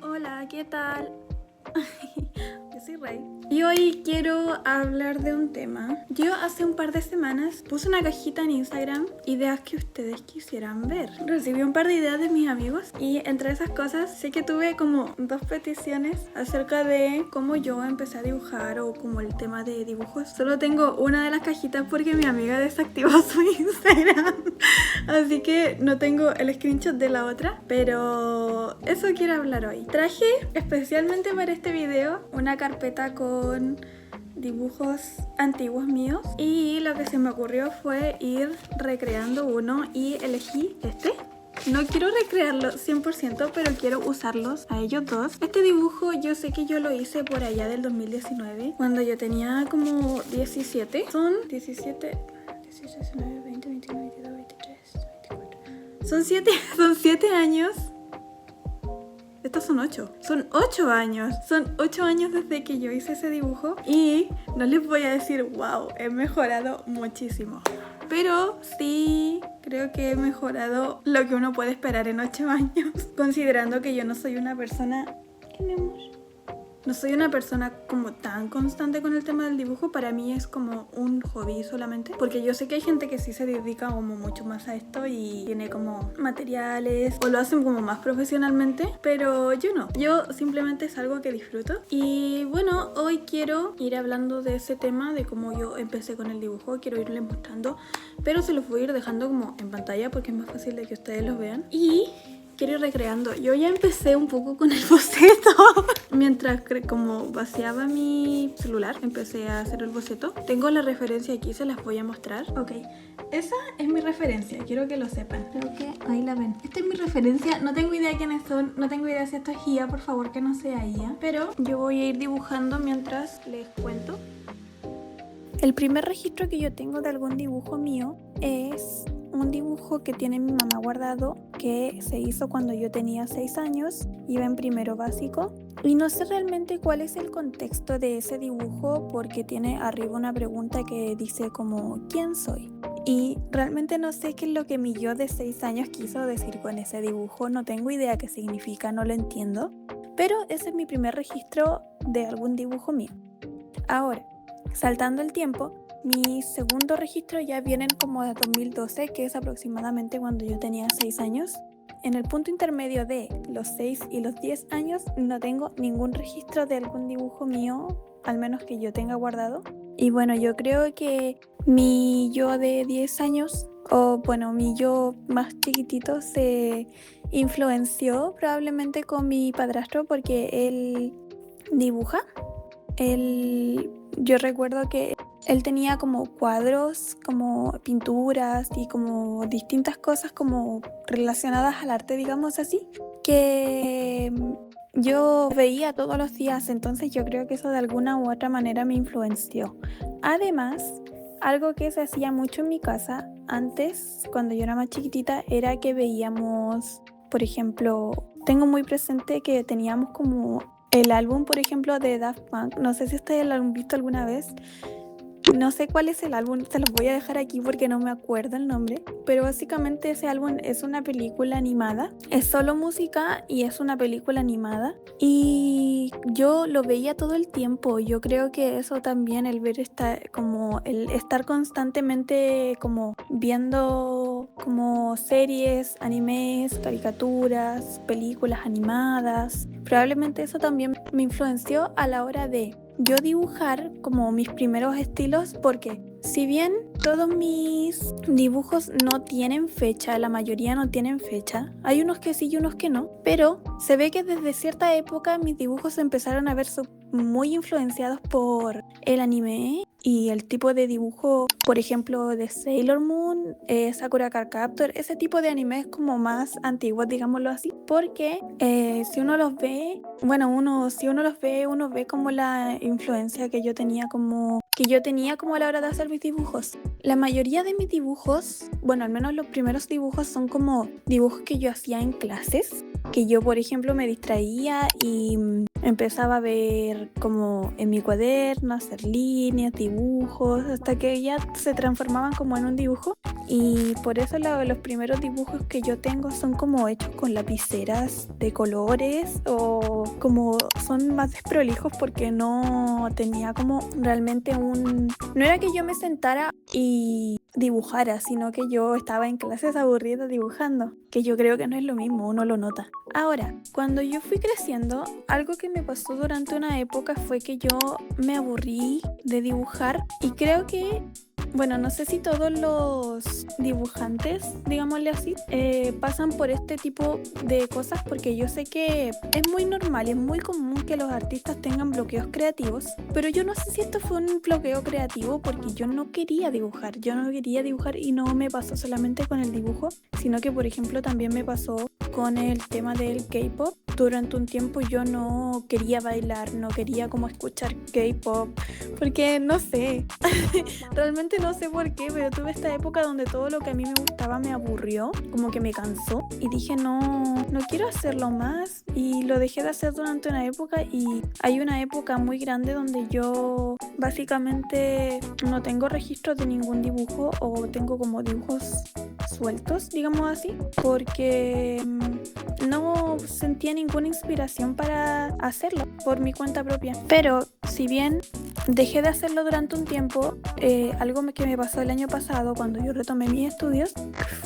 Hola, ¿qué tal? Yo soy Rey. Y hoy quiero hablar de un tema. Yo hace un par de semanas puse una cajita en Instagram, ideas que ustedes quisieran ver. Recibí un par de ideas de mis amigos y entre esas cosas sé que tuve como 2 peticiones acerca de cómo yo empecé a dibujar o como el tema de dibujos. Solo tengo una de las cajitas porque mi amiga desactivó su Instagram. Así que no tengo el screenshot de la otra, pero eso quiero hablar hoy. Traje especialmente para este video una carpeta con dibujos antiguos míos y lo que se me ocurrió fue ir recreando uno y elegí este. No quiero recrearlo 100%, pero quiero usarlos a ellos dos. Este dibujo yo sé que yo lo hice por allá del 2019, cuando yo tenía como 17. Son 17, 18, 19, 20, 21, 22, 23, 24. Son 7 años. Estos son 8. Son 8 años. Son 8 años desde que yo hice ese dibujo. Y no les voy a decir, wow, he mejorado muchísimo. Pero sí creo que he mejorado lo que uno puede esperar en 8 años. Considerando que yo no soy una persona... ¿Qué, mi amor? No soy una persona como tan constante con el tema del dibujo. Para mí es como un hobby solamente. Porque yo sé que hay gente que sí se dedica como mucho más a esto y tiene como materiales o lo hacen como más profesionalmente. Pero yo no. Yo simplemente es algo que disfruto. Y bueno, hoy quiero ir hablando de ese tema, de cómo yo empecé con el dibujo. Quiero irles mostrando, pero se los voy a ir dejando como en pantalla porque es más fácil de que ustedes los vean. Y... quiero ir recreando. Yo ya empecé un poco con el boceto. Mientras como vaciaba mi celular, empecé a hacer el boceto. Tengo la referencia aquí, se las voy a mostrar. Ok, esa es mi referencia, quiero que lo sepan. Creo que ahí la ven. Esta es mi referencia, no tengo idea quiénes son, no tengo idea si esto es IA, por favor que no sea IA. Pero yo voy a ir dibujando mientras les cuento. El primer registro que yo tengo de algún dibujo mío es un dibujo que tiene mi mamá guardado, que se hizo cuando yo tenía 6 años, iba en primero básico. Y no sé realmente cuál es el contexto de ese dibujo porque tiene arriba una pregunta que dice como ¿quién soy? Y realmente no sé qué es lo que mi yo de 6 años quiso decir con ese dibujo, no tengo idea qué significa, no lo entiendo. Pero ese es mi primer registro de algún dibujo mío. Ahora, saltando el tiempo, mi segundo registro ya vienen como de 2012, que es aproximadamente cuando yo tenía 6 años. En el punto intermedio de los 6 y los 10 años no tengo ningún registro de algún dibujo mío, al menos que yo tenga guardado. Y bueno, yo creo que mi yo de 10 años, o bueno, mi yo más chiquitito se influenció probablemente con mi padrastro porque él dibuja. Yo recuerdo que él tenía como cuadros, como pinturas y como distintas cosas como relacionadas al arte, digamos así, que yo veía todos los días, entonces yo creo que eso de alguna u otra manera me influenció. Además, algo que se hacía mucho en mi casa antes, cuando yo era más chiquitita, era que veíamos, por ejemplo, tengo muy presente que teníamos como el álbum, por ejemplo, de Daft Punk. No sé si ustedes lo han visto alguna vez. No sé cuál es el álbum, se los voy a dejar aquí porque no me acuerdo el nombre. Pero básicamente ese álbum es una película animada. Es solo música y es una película animada. Y yo lo veía todo el tiempo. Yo creo que eso también, el ver como el estar constantemente como viendo como series, animes, caricaturas, películas animadas. Probablemente eso también me influenció a la hora de yo dibujar como mis primeros estilos, porque si bien todos mis dibujos no tienen fecha, la mayoría no tienen fecha, hay unos que sí y unos que no, pero se ve que desde cierta época mis dibujos empezaron a verse muy influenciados por el anime y el tipo de dibujo, por ejemplo, de Sailor Moon, Sakura Card Captor, ese tipo de animes como más antiguos, digámoslo así, porque si uno los ve, uno ve como la influencia que yo tenía como a la hora de hacer mis dibujos. La mayoría de mis dibujos, bueno, al menos los primeros dibujos son como dibujos que yo hacía en clases. que yo, por ejemplo, me distraía y empezaba a ver como en mi cuaderno, hacer líneas, dibujos, hasta que ya se transformaban como en un dibujo. Y por eso los primeros dibujos que yo tengo son como hechos con lapiceras de colores o como son más desprolijos porque no tenía como realmente No era que yo me sentara y dibujara, sino que yo estaba en clases aburrida dibujando, que yo creo que no es lo mismo, uno lo nota. Ahora, cuando yo fui creciendo, algo que me pasó durante una época fue que yo me aburrí de dibujar y creo que bueno, no sé si todos los dibujantes, digámosle así, pasan por este tipo de cosas porque yo sé que es muy normal y es muy común que los artistas tengan bloqueos creativos, pero yo no sé si esto fue un bloqueo creativo porque yo no quería dibujar y no me pasó solamente con el dibujo, sino que por ejemplo también me pasó con el tema del K-pop. Durante un tiempo yo no quería bailar, no quería como escuchar K-pop, porque no sé, realmente no sé por qué, pero tuve esta época donde todo lo que a mí me gustaba me aburrió, como que me cansó y dije no quiero hacerlo más y lo dejé de hacer durante una época y hay una época muy grande donde yo básicamente no tengo registros de ningún dibujo o tengo como dibujos sueltos, digamos así, porque no sentía ninguna inspiración para hacerlo por mi cuenta propia. Pero si bien dejé de hacerlo durante un tiempo, algo que me pasó el año pasado cuando yo retomé mis estudios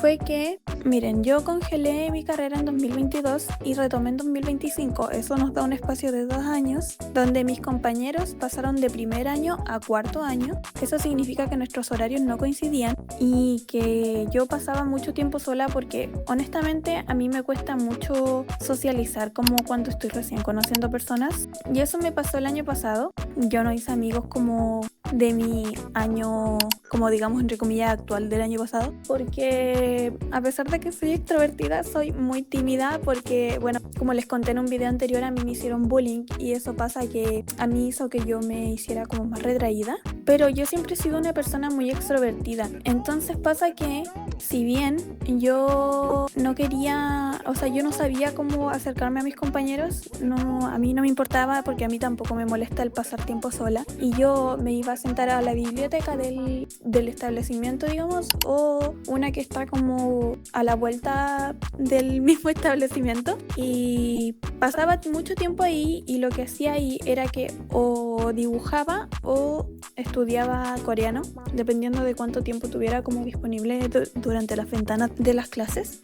fue que, miren, yo congelé mi carrera en 2022 y retomé en 2025. Eso nos da un espacio de 2 años donde mis compañeros pasaron de primer año a cuarto año. Eso significa que nuestros horarios no coincidían y que yo pasaba mucho tiempo sola porque honestamente a mí me cuesta mucho socializar como cuando estoy recién conociendo personas y eso me pasó el año pasado. Yo no hice amigos como de mi año, como digamos entre comillas actual del año pasado, porque a pesar de que soy extrovertida soy muy tímida porque bueno, como les conté en un video anterior, a mí me hicieron bullying y eso pasa que a mí hizo que yo me hiciera como más retraída, pero yo siempre he sido una persona muy extrovertida. Entonces pasa que si bien yo no quería, o sea, yo no sabía cómo acercarme a mis compañeros, a mí no me importaba porque a mí tampoco me molesta el pasar tiempo sola y yo me iba a sentar a la biblioteca del establecimiento, digamos, o una que está como a la vuelta del mismo establecimiento y pasaba mucho tiempo ahí y lo que hacía ahí era que o dibujaba o estudiaba coreano, dependiendo de cuánto tiempo tuviera como disponible durante las ventanas de las clases.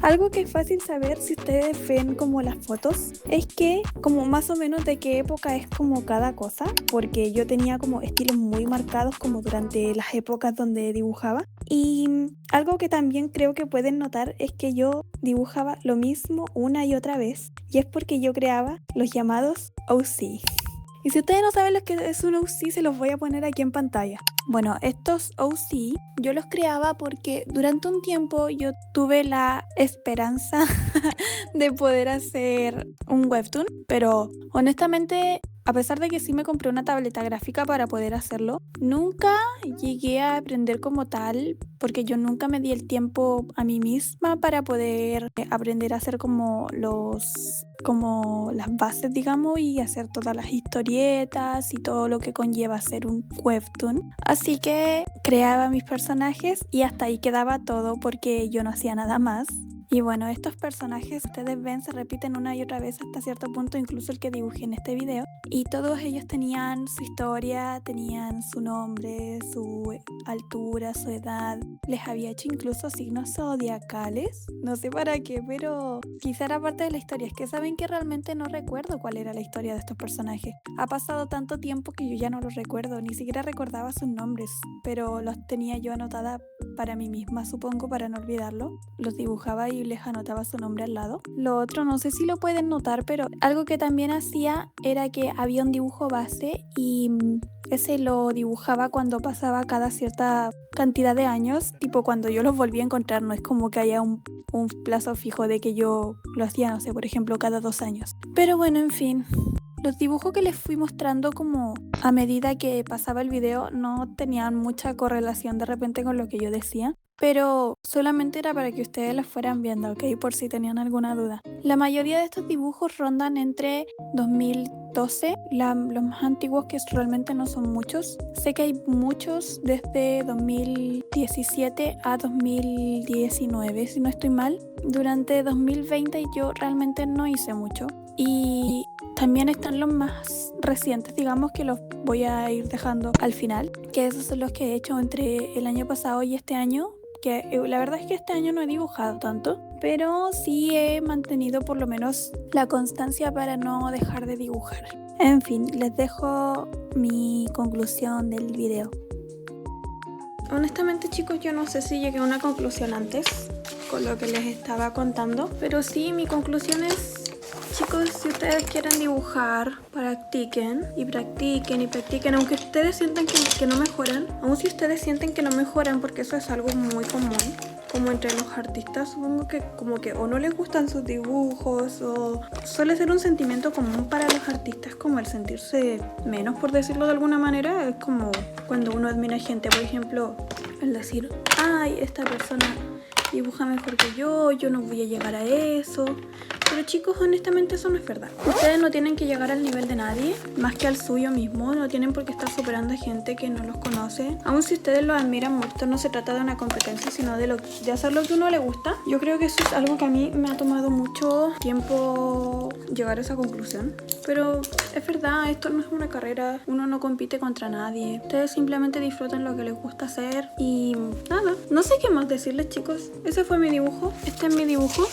Algo que es fácil saber si ustedes ven como las fotos es que como más o menos de qué época es como cada cosa, porque yo tenía como estilos muy marcados como durante las épocas donde dibujaba. Y algo que también creo que pueden notar es que yo dibujaba lo mismo una y otra vez y es porque yo creaba los llamados OC. Y si ustedes no saben lo que es un OC, se los voy a poner aquí en pantalla. Bueno, estos OC yo los creaba porque durante un tiempo yo tuve la esperanza de poder hacer un webtoon, pero honestamente, a pesar de que sí me compré una tableta gráfica para poder hacerlo, nunca llegué a aprender como tal porque yo nunca me di el tiempo a mí misma para poder aprender a hacer como las bases, digamos, y hacer todas las historietas y todo lo que conlleva hacer un webtoon. Así que creaba mis personajes y hasta ahí quedaba todo porque yo no hacía nada más. Y bueno, estos personajes ustedes ven se repiten una y otra vez hasta cierto punto, incluso el que dibujé en este video. Y todos ellos tenían su historia, tenían su nombre, su altura, su edad. Les había hecho incluso signos zodiacales. No sé para qué, pero quizá era parte de la historia. Es que saben que realmente no recuerdo cuál era la historia de estos personajes. Ha pasado tanto tiempo que yo ya no los recuerdo, ni siquiera recordaba sus nombres, pero los tenía yo anotada para mí misma, supongo, para no olvidarlo. Los dibujaba y les anotaba su nombre al lado. Lo otro, no sé si lo pueden notar, pero algo que también hacía era que había un dibujo base y ese lo dibujaba cuando pasaba cada cierta cantidad de años, tipo cuando yo los volví a encontrar. No es como que haya un plazo fijo de que yo lo hacía, no sé, por ejemplo, cada 2 años. Pero bueno, en fin. Los dibujos que les fui mostrando como a medida que pasaba el video no tenían mucha correlación de repente con lo que yo decía. pero solamente era para que ustedes los fueran viendo, ¿ok? Por si tenían alguna duda. La mayoría de estos dibujos rondan entre 2012, los más antiguos que realmente no son muchos. Sé que hay muchos desde 2017 a 2019, si no estoy mal. Durante 2020 yo realmente no hice mucho. Y también están los más recientes, digamos, que los voy a ir dejando al final, que esos son los que he hecho entre el año pasado y este año, que la verdad es que este año no he dibujado tanto, pero sí he mantenido por lo menos la constancia para no dejar de dibujar. En fin, les dejo mi conclusión del video. Honestamente, chicos, yo no sé si llegué a una conclusión antes con lo que les estaba contando, pero sí, mi conclusión es: chicos, si ustedes quieren dibujar, practiquen y practiquen y practiquen, aunque ustedes sientan que no mejoran, aun si ustedes sienten que no mejoran, porque eso es algo muy común, como entre los artistas, supongo que como que o no les gustan sus dibujos o suele ser un sentimiento común para los artistas, como el sentirse menos, por decirlo de alguna manera. Es como cuando uno admira a gente, por ejemplo, el decir, ay, esta persona dibuja mejor que yo no voy a llegar a eso. Pero chicos, honestamente eso no es verdad. Ustedes no tienen que llegar al nivel de nadie, más que al suyo mismo. No tienen por qué estar superando a gente que no los conoce. Aun si ustedes los admiran mucho, no se trata de una competencia, sino de hacer lo que a uno le gusta. Yo creo que eso es algo que a mí me ha tomado mucho tiempo llegar a esa conclusión. Pero es verdad, esto no es una carrera, uno no compite contra nadie. Ustedes simplemente disfrutan lo que les gusta hacer y nada. No sé qué más decirles, chicos. Ese fue mi dibujo. Este es mi dibujo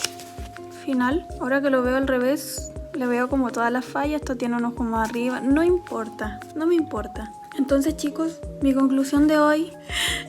final. Ahora que lo veo al revés, le veo como todas las fallas. Esto tiene unos como arriba. No importa, no me importa. Entonces, chicos, mi conclusión de hoy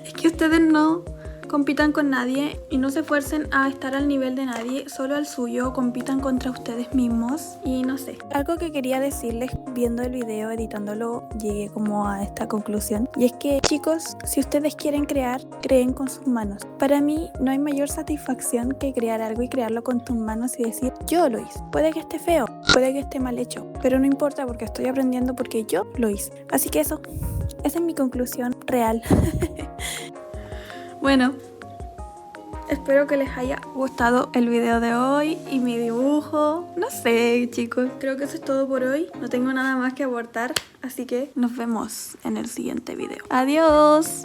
es que ustedes no compitan con nadie y no se esfuercen a estar al nivel de nadie, solo al suyo. Compitan contra ustedes mismos. Y no sé, algo que quería decirles viendo el video, editándolo, llegué como a esta conclusión, y es que, chicos, si ustedes quieren crear, creen con sus manos. Para mí no hay mayor satisfacción que crear algo y crearlo con tus manos y decir, yo lo hice. Puede que esté feo, puede que esté mal hecho, pero no importa porque estoy aprendiendo, porque yo lo hice. Así que esa es mi conclusión real. Bueno, espero que les haya gustado el video de hoy y mi dibujo. No sé, chicos, creo que eso es todo por hoy. No tengo nada más que aportar, así que nos vemos en el siguiente video. ¡Adiós!